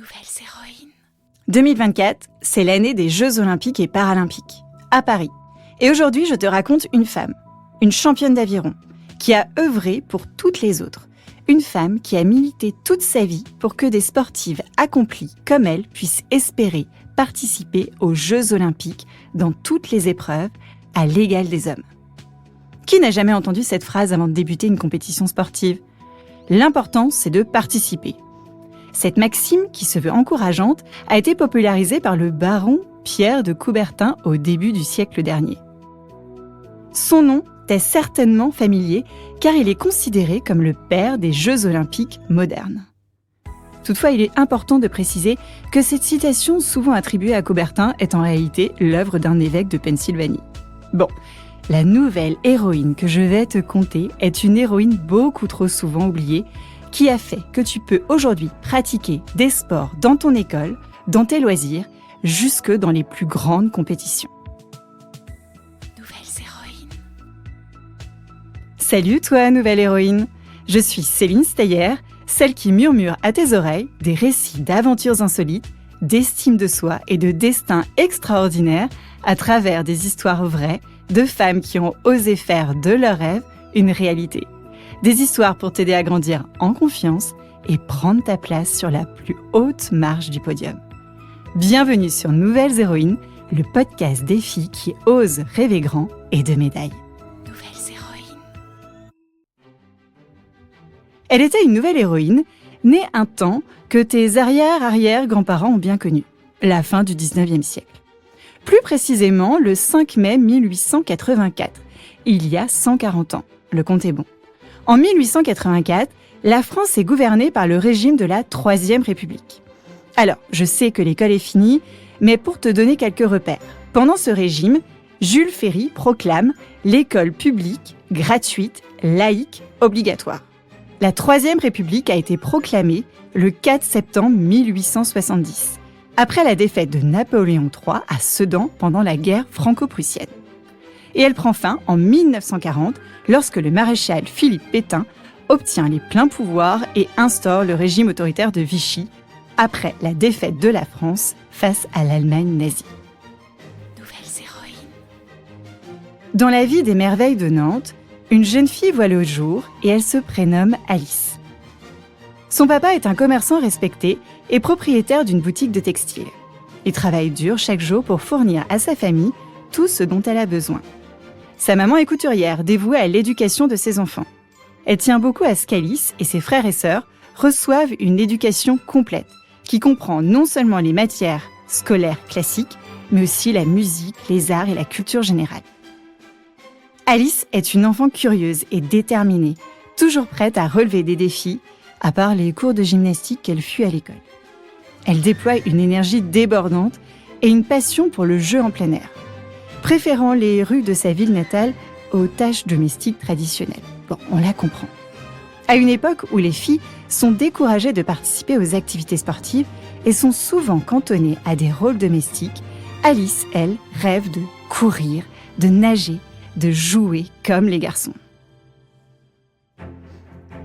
Nouvelles héroïnes. 2024, c'est l'année des Jeux Olympiques et Paralympiques, à Paris. Et aujourd'hui, je te raconte une femme, une championne d'aviron, qui a œuvré pour toutes les autres. Une femme qui a milité toute sa vie pour que des sportives accomplies comme elle puissent espérer participer aux Jeux Olympiques dans toutes les épreuves, à l'égal des hommes. Qui n'a jamais entendu cette phrase avant de débuter une compétition sportive ? L'important, c'est de participer. Cette maxime, qui se veut encourageante, a été popularisée par le baron Pierre de Coubertin au début du siècle dernier. Son nom t'est certainement familier car il est considéré comme le père des Jeux olympiques modernes. Toutefois, il est important de préciser que cette citation souvent attribuée à Coubertin est en réalité l'œuvre d'un évêque de Pennsylvanie. Bon, la nouvelle héroïne que je vais te conter est une héroïne beaucoup trop souvent oubliée qui a fait que tu peux aujourd'hui pratiquer des sports dans ton école, dans tes loisirs, jusque dans les plus grandes compétitions. Nouvelles héroïnes. Salut toi, nouvelle héroïne! Je suis Céline Steyer, celle qui murmure à tes oreilles des récits d'aventures insolites, d'estime de soi et de destins extraordinaires à travers des histoires vraies de femmes qui ont osé faire de leurs rêves une réalité. Des histoires pour t'aider à grandir en confiance et prendre ta place sur la plus haute marche du podium. Bienvenue sur Nouvelles héroïnes, le podcast des filles qui osent rêver grand et de médailles. Nouvelles héroïnes. Elle était une nouvelle héroïne, née un temps que tes arrière-arrière-grands-parents ont bien connu, la fin du 19e siècle. Plus précisément, le 5 mai 1884, il y a 140 ans. Le compte est bon. En 1884, la France est gouvernée par le régime de la Troisième République. Alors, je sais que l'école est finie, mais pour te donner quelques repères. Pendant ce régime, Jules Ferry proclame l'école publique, gratuite, laïque, obligatoire. La Troisième République a été proclamée le 4 septembre 1870, après la défaite de Napoléon III à Sedan pendant la guerre franco-prussienne. Et elle prend fin en 1940 lorsque le maréchal Philippe Pétain obtient les pleins pouvoirs et instaure le régime autoritaire de Vichy après la défaite de la France face à l'Allemagne nazie. Nouvelles héroïnes. Dans la vie des merveilles de Nantes, une jeune fille voit le jour et elle se prénomme Alice. Son papa est un commerçant respecté et propriétaire d'une boutique de textile. Il travaille dur chaque jour pour fournir à sa famille tout ce dont elle a besoin. Sa maman est couturière, dévouée à l'éducation de ses enfants. Elle tient beaucoup à ce qu'Alice et ses frères et sœurs reçoivent une éducation complète, qui comprend non seulement les matières scolaires classiques, mais aussi la musique, les arts et la culture générale. Alice est une enfant curieuse et déterminée, toujours prête à relever des défis, à part les cours de gymnastique qu'elle fut à l'école. Elle déploie une énergie débordante et une passion pour le jeu en plein air, préférant les rues de sa ville natale aux tâches domestiques traditionnelles. Bon, on la comprend. À une époque où les filles sont découragées de participer aux activités sportives et sont souvent cantonnées à des rôles domestiques, Alice, elle, rêve de courir, de nager, de jouer comme les garçons.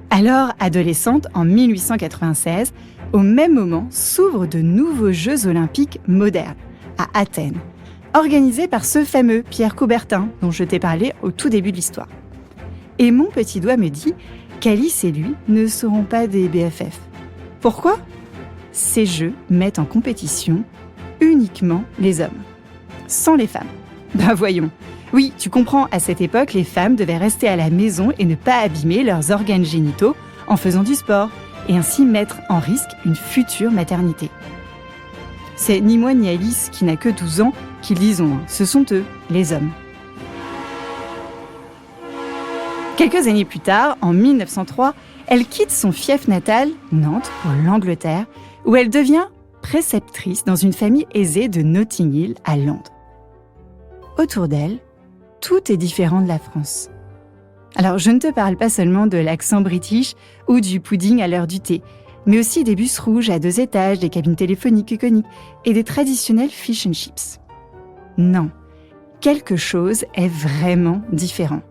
Alors, adolescente, en 1896, au même moment s'ouvrent de nouveaux Jeux olympiques modernes, à Athènes, organisés par ce fameux Pierre Coubertin dont je t'ai parlé au tout début de l'histoire. Et mon petit doigt me dit qu'Alice et lui ne seront pas des BFF. Pourquoi ? Ces Jeux mettent en compétition uniquement les hommes, sans les femmes. Ben voyons. Oui, tu comprends, à cette époque, les femmes devaient rester à la maison et ne pas abîmer leurs organes génitaux en faisant du sport, et ainsi mettre en risque une future maternité. C'est ni moi ni Alice, qui n'a que 12 ans, qui le disons, ce sont eux, les hommes. Quelques années plus tard, en 1903, elle quitte son fief natal, Nantes, pour l'Angleterre, où elle devient préceptrice dans une famille aisée de Notting Hill à Londres. Autour d'elle, tout est différent de la France. Alors, je ne te parle pas seulement de l'accent british ou du pudding à l'heure du thé, mais aussi des bus rouges à 2 étages, des cabines téléphoniques iconiques et des traditionnels fish and chips. Non, quelque chose est vraiment différent.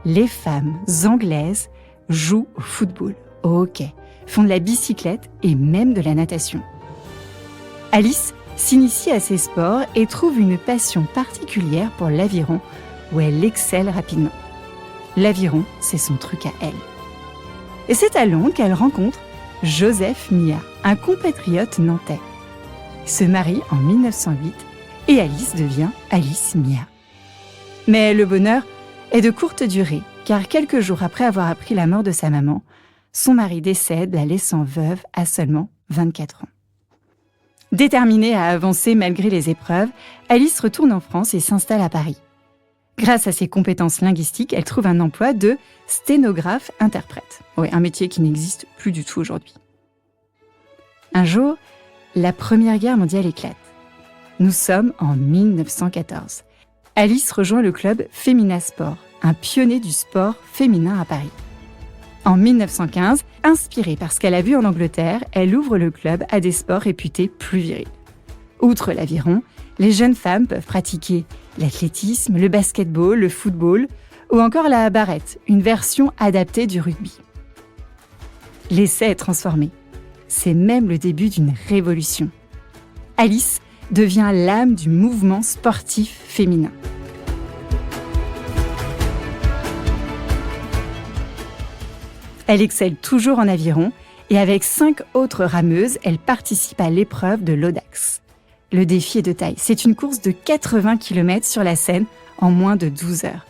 Les femmes anglaises jouent au football, au hockey, font de la bicyclette et même de la natation. Alice s'initie à ces sports et trouve une passion particulière pour l'aviron, où elle excelle rapidement. L'aviron, c'est son truc à elle. Et c'est à Londres qu'elle rencontre Joseph Mia, un compatriote nantais. Ils se marient en 1908 et Alice devient Alice Mia. Mais le bonheur est de courte durée, car quelques jours après avoir appris la mort de sa maman, son mari décède, la laissant veuve à seulement 24 ans. Déterminée à avancer malgré les épreuves, Alice retourne en France et s'installe à Paris. Grâce à ses compétences linguistiques, elle trouve un emploi de sténographe-interprète. Oui, un métier qui n'existe plus du tout aujourd'hui. Un jour, la Première Guerre mondiale éclate. Nous sommes en 1914. Alice rejoint le club Femina Sport, un pionnier du sport féminin à Paris. En 1915, inspirée par ce qu'elle a vu en Angleterre, elle ouvre le club à des sports réputés plus virils. Outre l'aviron, les jeunes femmes peuvent pratiquer l'athlétisme, le basketball, le football ou encore la barrette, une version adaptée du rugby. L'essai est transformé. C'est même le début d'une révolution. Alice devient l'âme du mouvement sportif féminin. Elle excelle toujours en aviron et avec 5 autres rameuses, elle participe à l'épreuve de l'Audax. Le défi est de taille. C'est une course de 80 km sur la Seine en moins de 12 heures.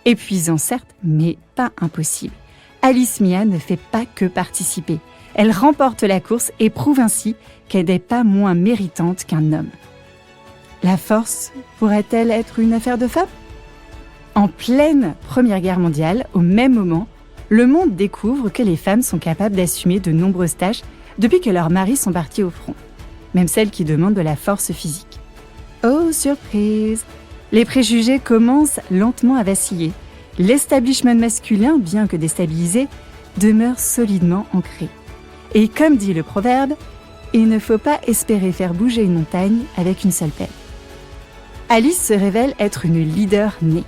Épuisant certes, mais pas impossible. Alice Mia ne fait pas que participer. Elle remporte la course et prouve ainsi qu'elle n'est pas moins méritante qu'un homme. La force pourrait-elle être une affaire de femmes ? En pleine Première Guerre mondiale, au même moment, le monde découvre que les femmes sont capables d'assumer de nombreuses tâches depuis que leurs maris sont partis au front, même celles qui demandent de la force physique. Oh, surprise ! Les préjugés commencent lentement à vaciller. L'establishment masculin, bien que déstabilisé, demeure solidement ancré. Et comme dit le proverbe, il ne faut pas espérer faire bouger une montagne avec une seule pelle. Alice se révèle être une leader née.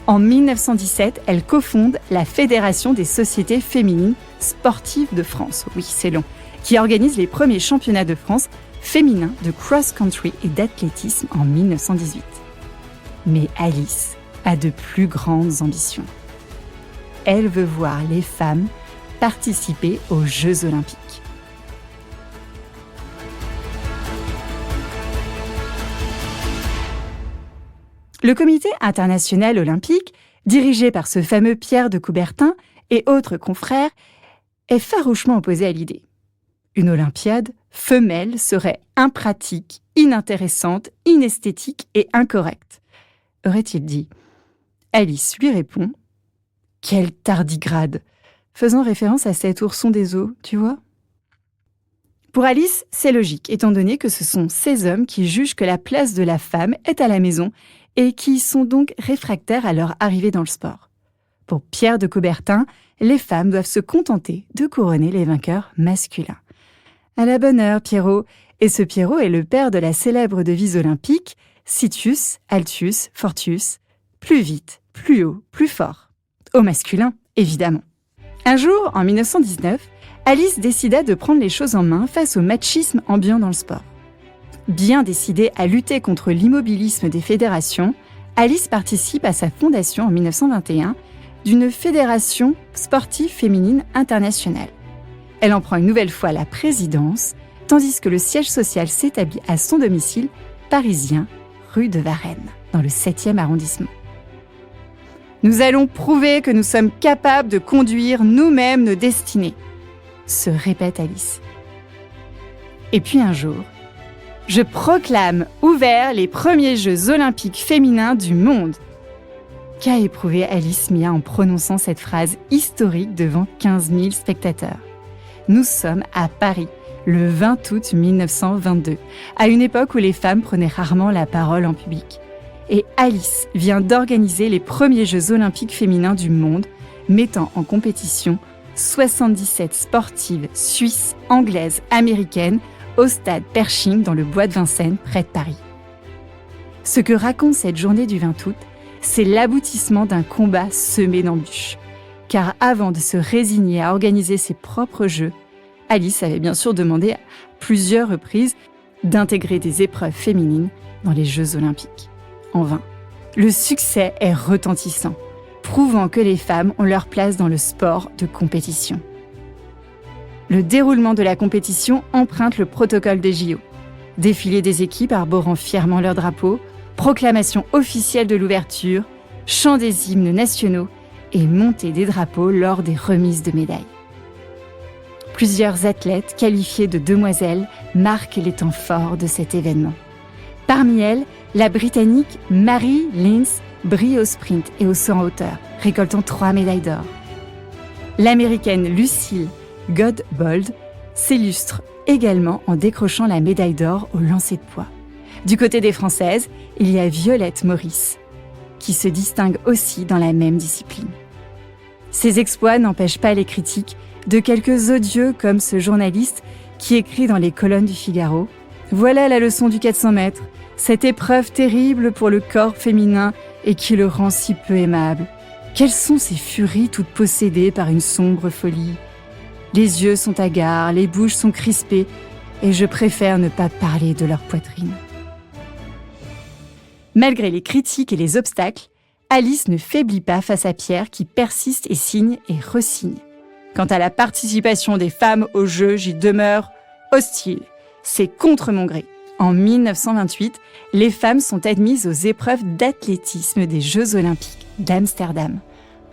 En 1917, elle cofonde la Fédération des sociétés féminines sportives de France, oui c'est long, qui organise les premiers championnats de France féminins de cross-country et d'athlétisme en 1918. Mais Alice a de plus grandes ambitions. Elle veut voir les femmes participer aux Jeux Olympiques. Le Comité international olympique, dirigé par ce fameux Pierre de Coubertin et autres confrères, est farouchement opposé à l'idée. Une Olympiade femelle serait impratique, inintéressante, inesthétique et incorrecte, aurait-il dit. Alice lui répond « Quel tardigrade !» faisant référence à cet ourson des eaux, tu vois. Pour Alice, c'est logique, étant donné que ce sont ces hommes qui jugent que la place de la femme est à la maison et qui sont donc réfractaires à leur arrivée dans le sport. Pour Pierre de Coubertin, les femmes doivent se contenter de couronner les vainqueurs masculins. À la bonne heure, Pierrot. Et ce Pierrot est le père de la célèbre devise olympique « Situs, Altius, Fortius », plus vite, plus haut, plus fort. Au masculin, évidemment. Un jour, en 1919, Alice décida de prendre les choses en main face au machisme ambiant dans le sport. Bien décidée à lutter contre l'immobilisme des fédérations, Alice participe à sa fondation en 1921 d'une fédération sportive féminine internationale. Elle en prend une nouvelle fois la présidence, tandis que le siège social s'établit à son domicile parisien, rue de Varennes, dans le 7e arrondissement. Nous allons prouver que nous sommes capables de conduire nous-mêmes nos destinées, se répète Alice. Et puis un jour, je proclame ouverts les premiers Jeux olympiques féminins du monde. Qu'a éprouvé Alice Mia en prononçant cette phrase historique devant 15 000 spectateurs. Nous sommes à Paris, le 20 août 1922, à une époque où les femmes prenaient rarement la parole en public. Et Alice vient d'organiser les premiers Jeux olympiques féminins du monde, mettant en compétition 77 sportives suisses, anglaises, américaines, au stade Pershing dans le bois de Vincennes, près de Paris. Ce que raconte cette journée du 20 août, c'est l'aboutissement d'un combat semé d'embûches. Car avant de se résigner à organiser ses propres jeux, Alice avait bien sûr demandé à plusieurs reprises d'intégrer des épreuves féminines dans les Jeux olympiques. En vain. Le succès est retentissant, prouvant que les femmes ont leur place dans le sport de compétition. Le déroulement de la compétition emprunte le protocole des JO. Défilé des équipes arborant fièrement leur drapeau, proclamation officielle de l'ouverture, chant des hymnes nationaux et montée des drapeaux lors des remises de médailles. Plusieurs athlètes qualifiés de demoiselles marquent les temps forts de cet événement. Parmi elles, la Britannique Mary Lynch brille au sprint et au saut en hauteur, récoltant 3 médailles d'or. L'Américaine Lucille Godbold s'illustre également en décrochant la médaille d'or au lancer de poids. Du côté des Françaises, il y a Violette Maurice, qui se distingue aussi dans la même discipline. Ces exploits n'empêchent pas les critiques de quelques odieux comme ce journaliste qui écrit dans les colonnes du Figaro « Voilà la leçon du 400 mètres, cette épreuve terrible pour le corps féminin et qui le rend si peu aimable. Quelles sont ces furies toutes possédées par une sombre folie ? Les yeux sont hagards, les bouches sont crispées et je préfère ne pas parler de leur poitrine. » Malgré les critiques et les obstacles, Alice ne faiblit pas face à Pierre qui persiste et signe et resigne. Quant à la participation des femmes aux Jeux, j'y demeure hostile. C'est contre mon gré. En 1928, les femmes sont admises aux épreuves d'athlétisme des Jeux olympiques d'Amsterdam.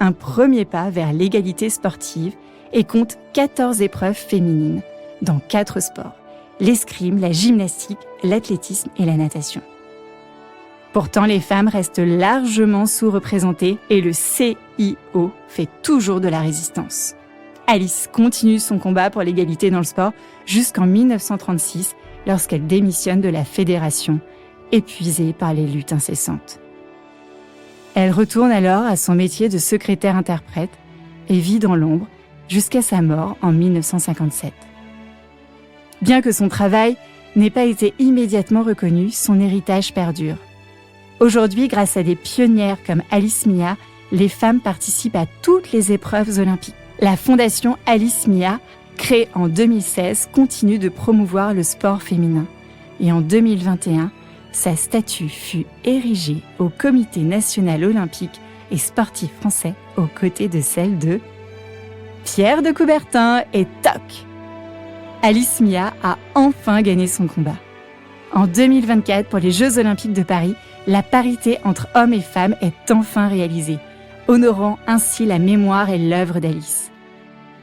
Un premier pas vers l'égalité sportive et compte 14 épreuves féminines dans 4 sports. L'escrime, la gymnastique, l'athlétisme et la natation. Pourtant, les femmes restent largement sous-représentées et le CIO fait toujours de la résistance. Alice continue son combat pour l'égalité dans le sport jusqu'en 1936, lorsqu'elle démissionne de la fédération, épuisée par les luttes incessantes. Elle retourne alors à son métier de secrétaire-interprète et vit dans l'ombre jusqu'à sa mort en 1957. Bien que son travail n'ait pas été immédiatement reconnu, son héritage perdure. Aujourd'hui, grâce à des pionnières comme Alice Mia, les femmes participent à toutes les épreuves olympiques. La fondation Alice Mia, créée en 2016, continue de promouvoir le sport féminin. Et en 2021, sa statue fut érigée au Comité national olympique et sportif français aux côtés de celle de Pierre de Coubertin et toc! Alice Mia a enfin gagné son combat. En 2024, pour les Jeux olympiques de Paris, la parité entre hommes et femmes est enfin réalisée, honorant ainsi la mémoire et l'œuvre d'Alice.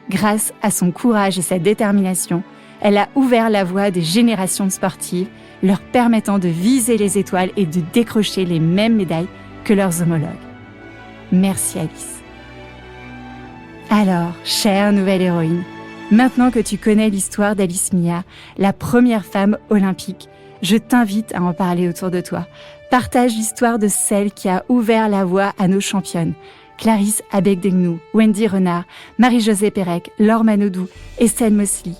Grâce à son courage et sa détermination, elle a ouvert la voie des générations de sportives, leur permettant de viser les étoiles et de décrocher les mêmes médailles que leurs homologues. Merci Alice. Alors, chère nouvelle héroïne, maintenant que tu connais l'histoire d'Alice Mia, la première femme olympique, je t'invite à en parler autour de toi. Partage l'histoire de celle qui a ouvert la voie à nos championnes. Clarisse Abegdegnou, Wendy Renard, Marie-Josée Pérec, Laure Manodou, Estelle Mosley.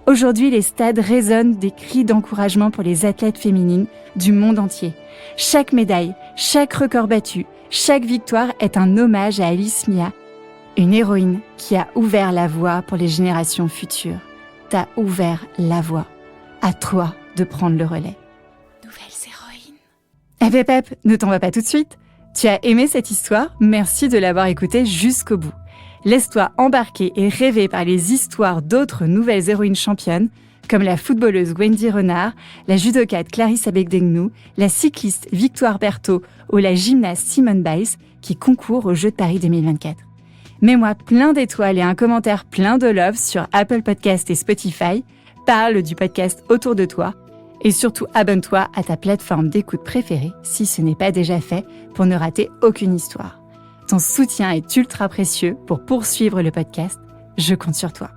Aujourd'hui, les stades résonnent des cris d'encouragement pour les athlètes féminines du monde entier. Chaque médaille, chaque record battu, chaque victoire est un hommage à Alice Mia, une héroïne qui a ouvert la voie pour les générations futures. T'as ouvert la voie. À toi de prendre le relais. Nouvelles héroïnes. Eh ben Pep, ne t'en va pas tout de suite. Tu as aimé cette histoire? Merci de l'avoir écoutée jusqu'au bout. Laisse-toi embarquer et rêver par les histoires d'autres nouvelles héroïnes championnes, comme la footballeuse Wendy Renard, la judokate Clarisse Abegdegnou, la cycliste Victoire Berthaud ou la gymnaste Simone Biles qui concourt aux Jeux de Paris 2024. Mets-moi plein d'étoiles et un commentaire plein de love sur Apple Podcast et Spotify. Parle du podcast autour de toi. Et surtout, abonne-toi à ta plateforme d'écoute préférée si ce n'est pas déjà fait pour ne rater aucune histoire. Ton soutien est ultra précieux pour poursuivre le podcast. Je compte sur toi.